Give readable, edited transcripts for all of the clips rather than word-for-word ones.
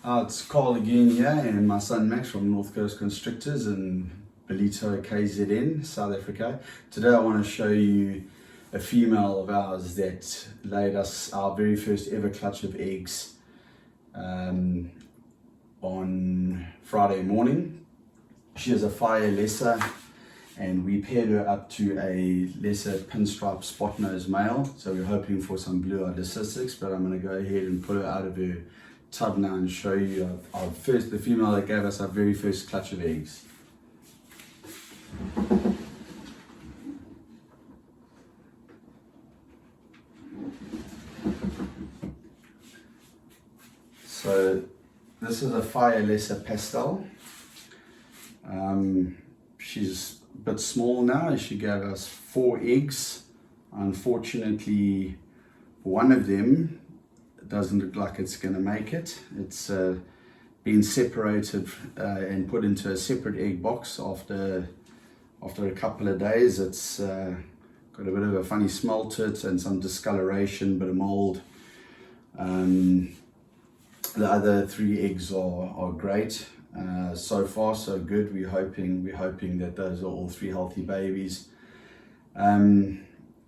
It's Carl again here, and my son Max from North Coast Constrictors in Ballito, KZN, South Africa. Today I want to show you a female of ours that laid us our very first ever clutch of eggs on Friday morning. She is a fire lesser, and we paired her up to a lesser pinstripe spotnose male. So we're hoping for some blue-eyed leucisticus, but I'm going to go ahead and pull her out of her tub now and show you the female that gave us our very first clutch of eggs. So this is a fire lesser pastel. She's a bit small now. She gave us 4 eggs. Unfortunately, one of them doesn't look like it's going to make it. It's been separated and put into a separate egg box after a couple of days. It's got a bit of a funny smell to it and some discoloration, bit of mold. The other 3 eggs are great. So far so good. We're hoping that those are all 3 healthy babies.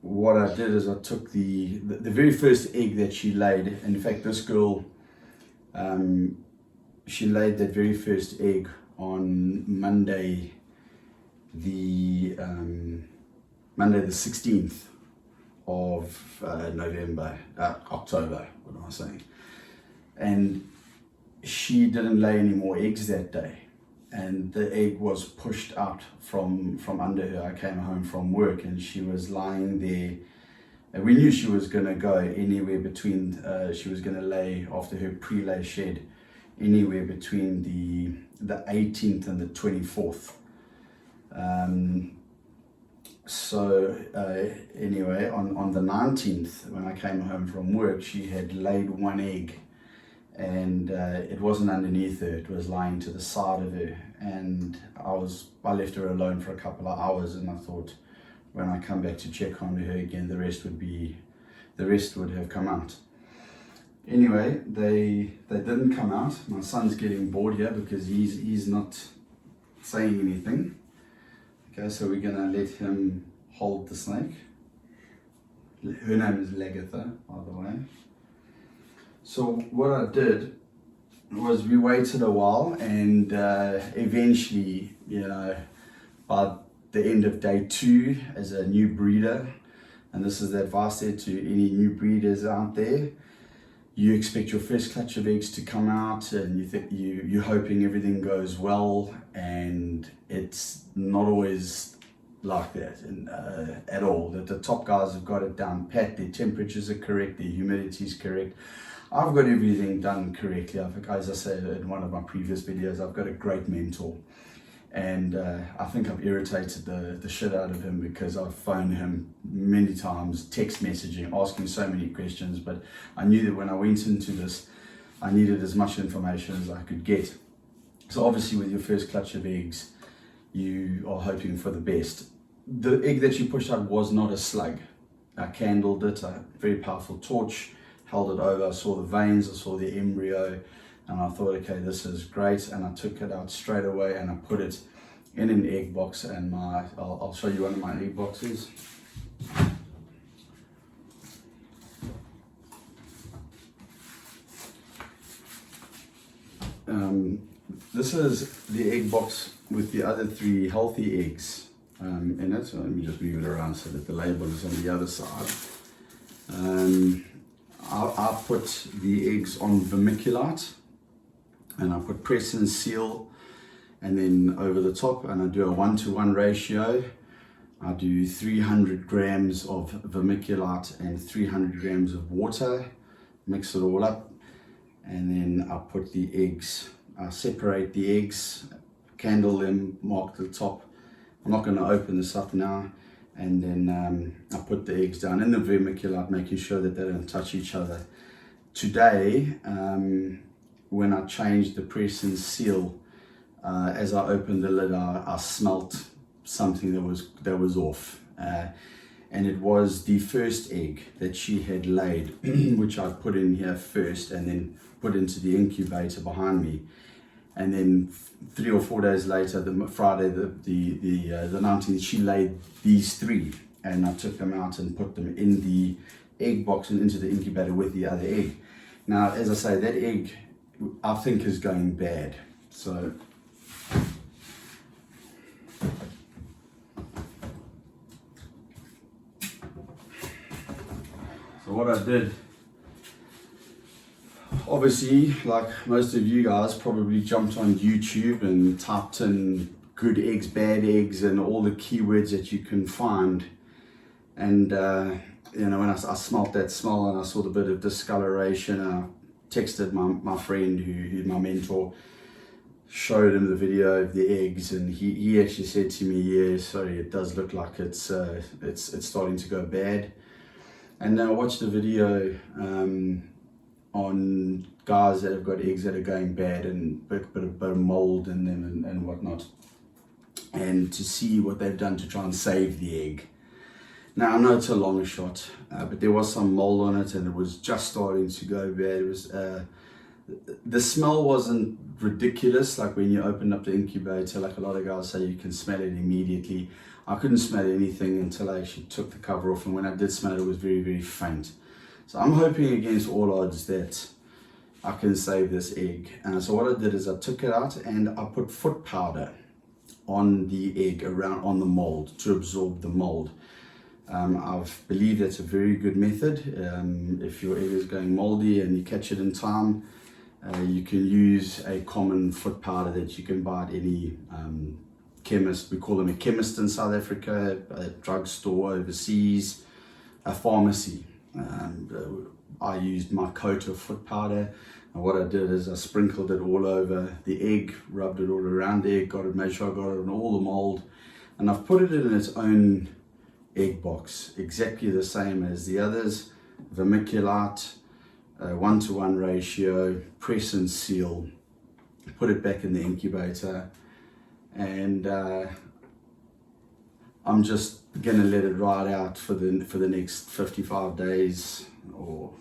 What I did is I took the very first egg that she laid. In fact, this girl, she laid that very first egg on Monday the 16th of October, what am I saying? And she didn't lay any more eggs that day, and the egg was pushed out from under her. I came home from work and she was lying there, and we knew she was going to go anywhere between, she was going to lay after her pre-lay shed anywhere between the 18th and the 24th. Anyway, on the 19th, when I came home from work, she had laid 1 egg, and it wasn't underneath her, it was lying to the side of her, and I left her alone for a couple of hours, and I thought when I come back to check on her again, the rest would have come out. Anyway, they didn't come out. My son's getting bored here because he's not saying anything. Okay, so we're gonna let him hold the snake. Her name is Lagatha, by the way. So what I did was we waited a while, and eventually, by the end of day 2, as a new breeder, and this is the advice there to any new breeders out there, you expect your first clutch of eggs to come out, and you're hoping everything goes well, and it's not always like that at all. That the top guys have got it down pat, their temperatures are correct, their humidity is correct. I've got everything done correctly. As I said in one of my previous videos, I've got a great mentor, and I think I've irritated the shit out of him because I've phoned him many times, text messaging, asking so many questions, but I knew that when I went into this, I needed as much information as I could get. So obviously with your first clutch of eggs, you are hoping for the best. The egg that you pushed out was not a slug. I candled it, a very powerful torch, held it over, I saw the veins, I saw the embryo, and I thought, okay, this is great, and I took it out straight away and I put it in an egg box, and I'll show you one of my egg boxes. This is the egg box with the other 3 healthy eggs in it. So let me just move it around so that the label is on the other side. I put the eggs on vermiculite, and I put press and seal, and then over the top, and I do a 1-to-1 ratio. I do 300 grams of vermiculite and 300 grams of water, mix it all up, and then I put the eggs, I separate the eggs, candle them, mark the top. I'm not going to open this up now. And then I put the eggs down in the vermiculite, making sure that they don't touch each other. Today, when I changed the press and seal, as I opened the lid, I smelt something that was off. and it was the first egg that she had laid, which I put in here first and then put into the incubator behind me. And then 3 or 4 days later, the Friday, the 19th, she laid these 3, and I took them out and put them in the egg box and into the incubator with the other egg. Now, as I say, that egg I think is going bad. So what I did, obviously, like most of you guys, probably jumped on YouTube and typed in good eggs, bad eggs, and all the keywords that you can find. And you know, when I smelt that smell and I saw the bit of discoloration, I texted my friend who's my mentor, showed him the video of the eggs, and he actually said to me, yeah, sorry, it does look like it's starting to go bad. And then I watched the video on guys that have got eggs that are going bad and a bit of mold in them and whatnot, and to see what they've done to try and save the egg. Now, I know it's a long shot, but there was some mold on it and it was just starting to go bad. It was the smell wasn't ridiculous, like when you open up the incubator, like a lot of guys say you can smell it immediately. I couldn't smell anything until I actually took the cover off, and when I did smell it, it was very, very faint. So I'm hoping against all odds that I can save this egg. So what I did is I took it out and I put foot powder on the egg, around on the mold, to absorb the mold. I believe that's a very good method. If your egg is going moldy and you catch it in time, you can use a common foot powder that you can buy at any chemist. We call them a chemist in South Africa, a drugstore overseas, a pharmacy. I used my coat of foot powder, and what I did is I sprinkled it all over the egg, rubbed it all around the egg, made sure I got it on all the mold, and I've put it in its own egg box, exactly the same as the others, vermiculite, 1-to-1 ratio, press and seal, put it back in the incubator, and I'm just gonna let it ride out for the next 55 days, or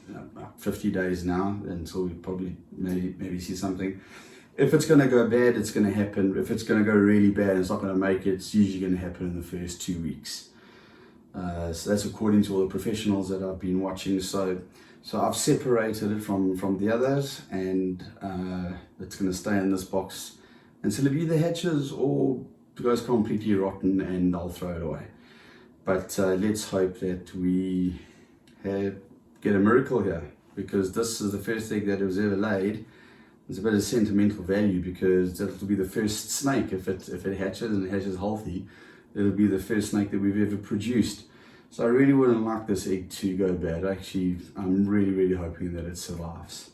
50 days now, until we probably maybe see something. If it's gonna go bad, it's gonna happen. If it's gonna go really bad, it's not gonna make it. It's usually gonna happen in the first 2 weeks. So that's according to all the professionals that I've been watching. So I've separated it from the others, and it's gonna stay in this box until it either hatches or goes completely rotten and I'll throw it away. But let's hope that we get a miracle here, because this is the first egg that was ever laid. There's a bit of sentimental value, because that'll be the first snake. If it hatches and it hatches healthy, it'll be the first snake that we've ever produced. So I really wouldn't like this egg to go bad. Actually, I'm really hoping that it survives.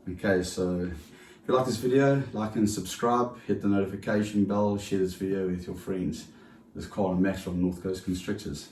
Okay, so if you like this video, like and subscribe, hit the notification bell, share this video with your friends. This is Carl and Matt from North Coast Constrictors.